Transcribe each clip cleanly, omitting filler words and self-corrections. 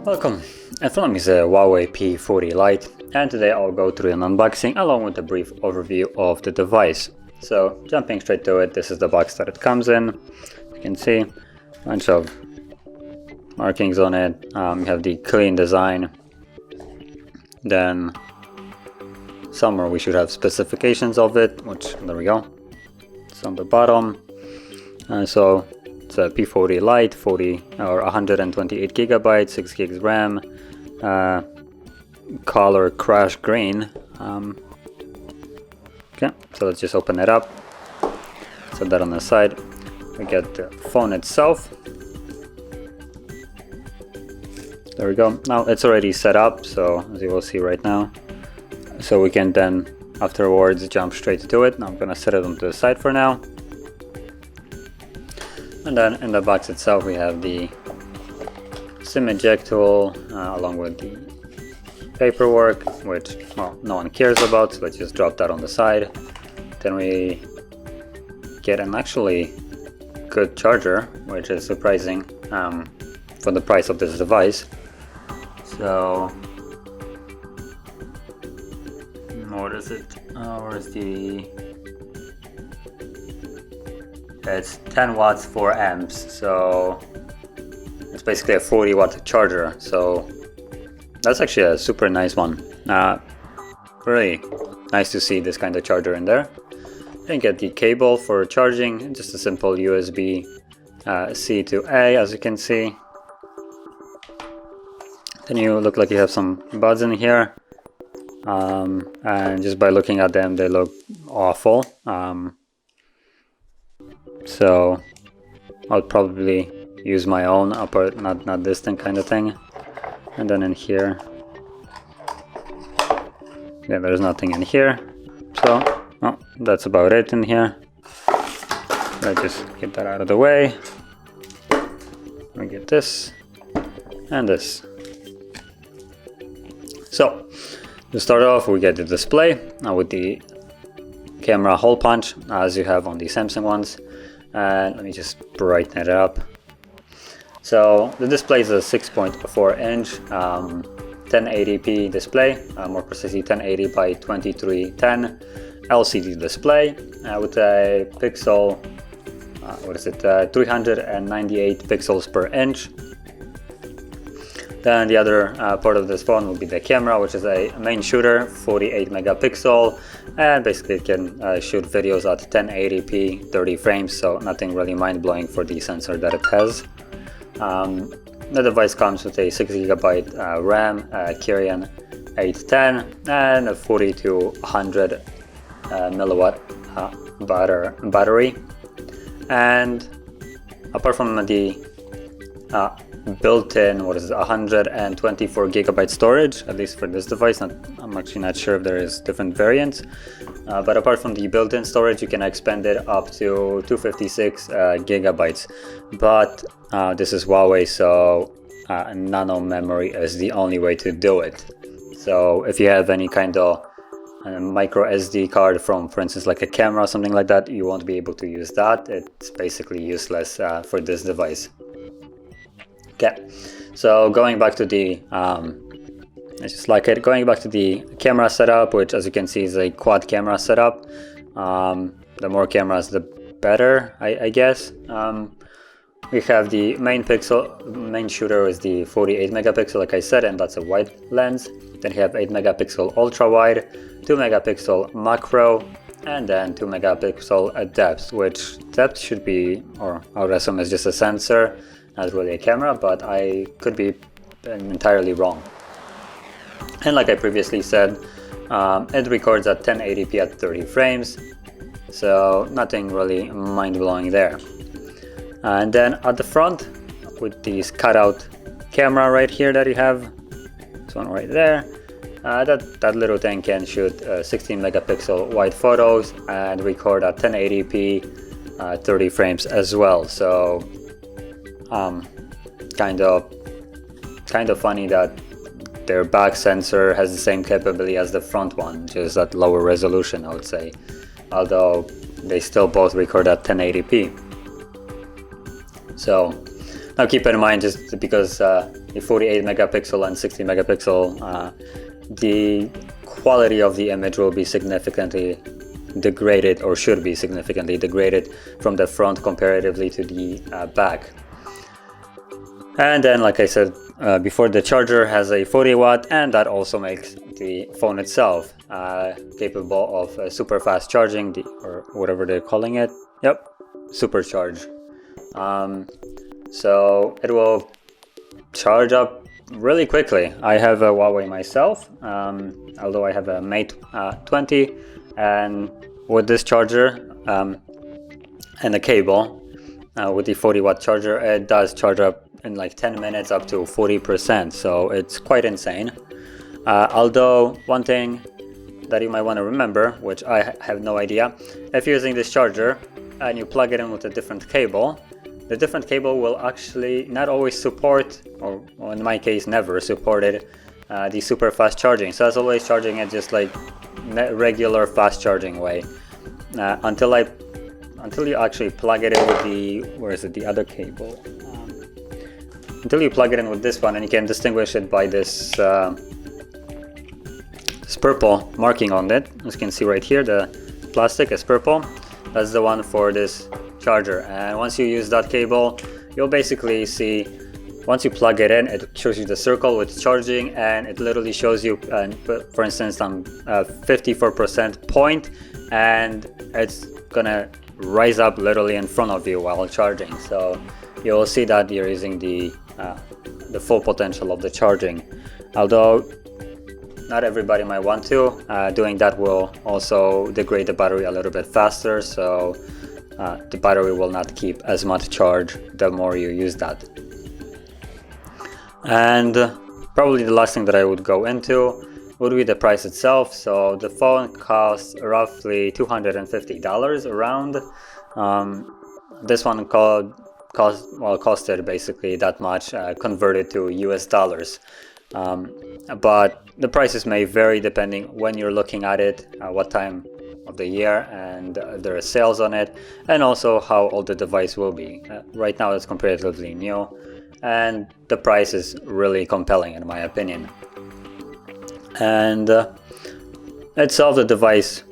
Welcome, in front of me is a HUAWEI P40 Lite, and today I'll go through an unboxing along with a brief overview of the device. So jumping straight to it, this is the box that it comes in. You can see a bunch of markings on it. You have the clean design, then somewhere we should have specifications of it, which there we go, it's on the bottom. So it's a P40 Lite, 40 or 128 gigabytes, 6 gigs RAM, color crash green. Okay, so let's just open it up, set that on the side. We get the phone itself. There we go. Now it's already set up, so as you will see right now, so we can then afterwards jump straight to it. Now I'm gonna set it onto the side for now. And then in the box itself we have the SIM eject tool along with the paperwork, which, well, no one cares about, so let's just drop that on the side. Then we get an actually good charger, which is surprising for the price of this device. So what is it? Where's the... It's 10 watts 4 amps, so it's basically a 40 watt charger, so that's actually a super nice one. Really nice to see this kind of charger in there. And get the cable for charging, just a simple USB C to A, as you can see. Then you look like you have some buds in here, and just by looking at them they look awful. So I'll probably use my own upper, not this thing kind of thing. And then in here, yeah, there's nothing in here. So well, that's about it in here. Let's just get that out of the way. We get this and this. So to start off, we get the display with the camera hole punch as you have on the Samsung ones. And let me just brighten it up. So the display is a 6.4 inch 1080p display, more precisely 1080 by 2310 LCD display with a pixel, 398 pixels per inch. Then the other part of this phone will be the camera, which is a main shooter, 48 megapixel, and basically it can shoot videos at 1080p 30 frames, so nothing really mind-blowing for the sensor that it has. The device comes with a 6 gigabyte RAM, Kirin 810, and a 40 to 100 milliwatt battery. And apart from the built-in 124 gigabyte storage, at least for this device. I'm actually not sure if there is different variants, but apart from the built-in storage, you can expand it up to 256 gigabytes. But this is Huawei, so nano memory is the only way to do it. So if you have any kind of micro SD card from, for instance, like a camera or something like that, you won't be able to use that. It's basically useless for this device. Okay, so going back to the going back to the camera setup, which as you can see is a quad camera setup. The more cameras the better, I guess. We have the main shooter is the 48 megapixel, like I said, and that's a wide lens. Then you have 8 megapixel ultra wide, 2 megapixel macro, and then 2 megapixel depth, which depth should be, or I would assume is just a sensor, not really a camera, but I could be entirely wrong. And like I previously said, it records at 1080p at 30 frames, so nothing really mind-blowing there. And then at the front, with this cutout camera right here that you have, this one right there, that little thing can shoot 16 megapixel wide photos and record at 1080p 30 frames as well. So kind of funny that their back sensor has the same capability as the front one, just at lower resolution, I would say, although they still both record at 1080p. So now keep in mind, just because the 48 megapixel and 60 megapixel, the quality of the image will be significantly degraded, or should be significantly degraded, from the front comparatively to the back. And then, like I said before, the charger has a 40 watt, and that also makes the phone itself capable of super fast charging, or whatever they're calling it. Yep, supercharge. So it will charge up really quickly. I have a HUAWEI myself, although I have a Mate 20, and with this charger and the cable, with the 40 watt charger, it does charge up in like 10 minutes up to 40%, so it's quite insane. Although one thing that you might want to remember, which I have no idea, if you're using this charger and you plug it in with a different cable, the different cable will actually not always support, or in my case never supported, the super fast charging. So it's always charging it just like regular fast charging way, until you actually plug it in with the, where is it, the other cable, until you plug it in with this one, and you can distinguish it by this purple marking on it. As you can see right here, the plastic is purple. That's the one for this charger, and once you use that cable, you'll basically see, once you plug it in, it shows you the circle with charging, and it literally shows you, for instance, on 54% point, and it's gonna rise up literally in front of you while charging. So you'll see that you're using the full potential of the charging. Although not everybody might want to, doing that will also degrade the battery a little bit faster, so the battery will not keep as much charge the more you use that. And probably the last thing that I would go into would be the price itself. So the phone costs roughly $250 around. This one costed basically that much converted to US dollars. But the prices may vary depending when you're looking at it, what time of the year, and there are sales on it, and also how old the device will be. Right now it's comparatively new, and the price is really compelling in my opinion. And itself, the device,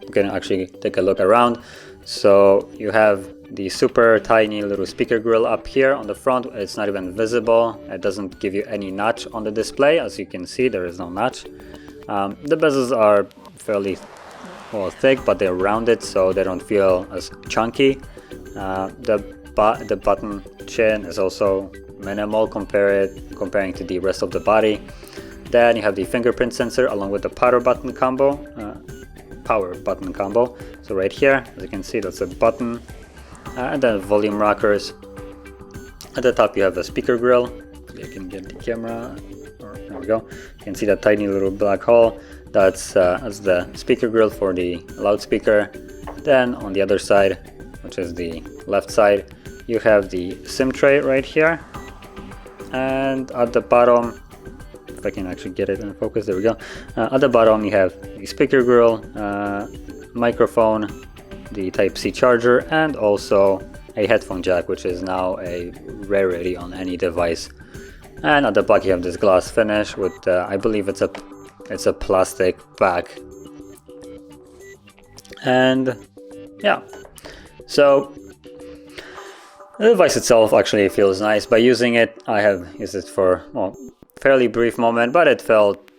you can actually take a look around. So you have the super tiny little speaker grill up here on the front. It's not even visible. It doesn't give you any notch on the display. As you can see, there is no notch. The bezels are fairly thick, but they're rounded, so they don't feel as chunky. The button chin is also minimal comparing to the rest of the body. Then you have the fingerprint sensor along with the power button combo. So right here, as you can see, that's a button, and then volume rockers. At the top you have a speaker grill. You can get the camera. There we go. You can see that tiny little black hole. That's the speaker grill for the loudspeaker. Then on the other side, which is the left side, you have the SIM tray right here. And at the bottom, if I can actually get it in focus, there we go. At the bottom you have the speaker grill, microphone, the Type-C charger, and also a headphone jack, which is now a rarity on any device. And at the back you have this glass finish with I believe it's a plastic back. And yeah, so the device itself actually feels nice. By using it, I have used it for fairly brief moment, but it felt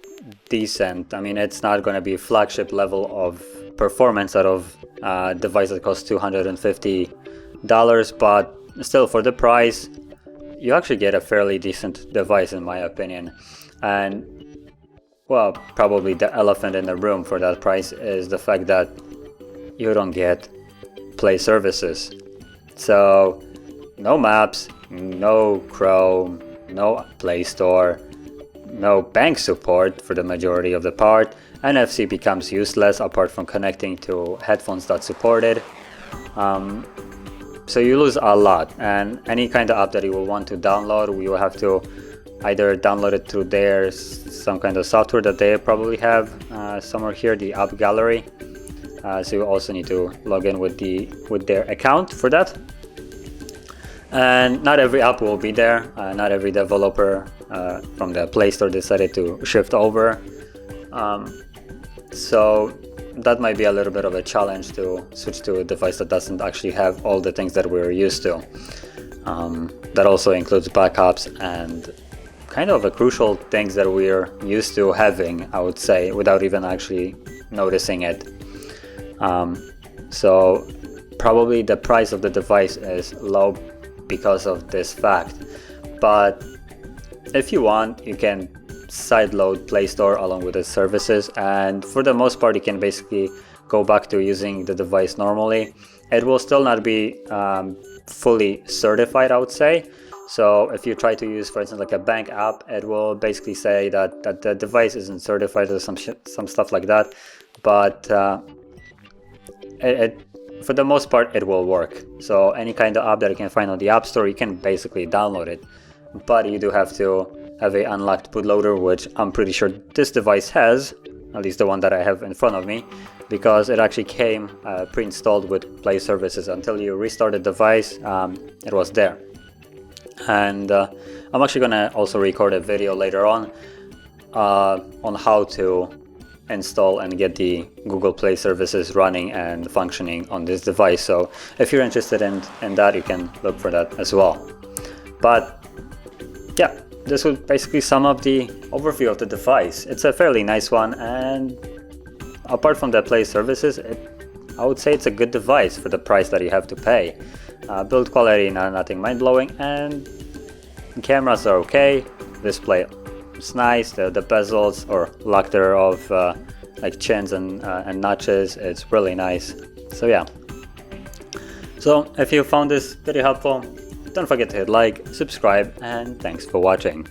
decent. I mean, it's not going to be flagship level of performance out of a device that costs $250, but still, for the price, you actually get a fairly decent device in my opinion. And well, probably the elephant in the room for that price is the fact that you don't get Play services. So no maps, no Chrome, no Play Store, no bank support for the majority of the part. NFC becomes useless apart from connecting to headphones that support it. So you lose a lot, and any kind of app that you will want to download, you will have to either download it through some kind of software that they probably have somewhere here, the app gallery. So you also need to log in with their account for that. And not every app will be there. Not every developer from the Play Store decided to shift over. So that might be a little bit of a challenge to switch to a device that doesn't actually have all the things that we're used to. That also includes backups and kind of the crucial things that we're used to having, I would say, without even actually noticing it. So probably the price of the device is low because of this fact. But if you want, you can sideload Play Store along with the services, and for the most part you can basically go back to using the device normally. It will still not be fully certified, I would say. So if you try to use, for instance, like a bank app, it will basically say that the device isn't certified or some stuff like that. But for the most part it will work. So any kind of app that you can find on the App Store, you can basically download it. But you do have to have a unlocked bootloader, which I'm pretty sure this device has, at least the one that I have in front of me, because it actually came pre-installed with Play services. Until you restart the device, it was there. And I'm actually gonna also record a video later on how to install and get the Google Play services running and functioning on this device. So if you're interested in that, you can look for that as well. But yeah, this would basically sum up the overview of the device. It's a fairly nice one, and apart from the Play services, I would say it's a good device for the price that you have to pay. Build quality, nothing mind-blowing, and cameras are okay. Display is nice. The bezels or lack thereof, like chins and notches, it's really nice. So yeah. So if you found this video helpful, don't forget to hit like, subscribe, and thanks for watching.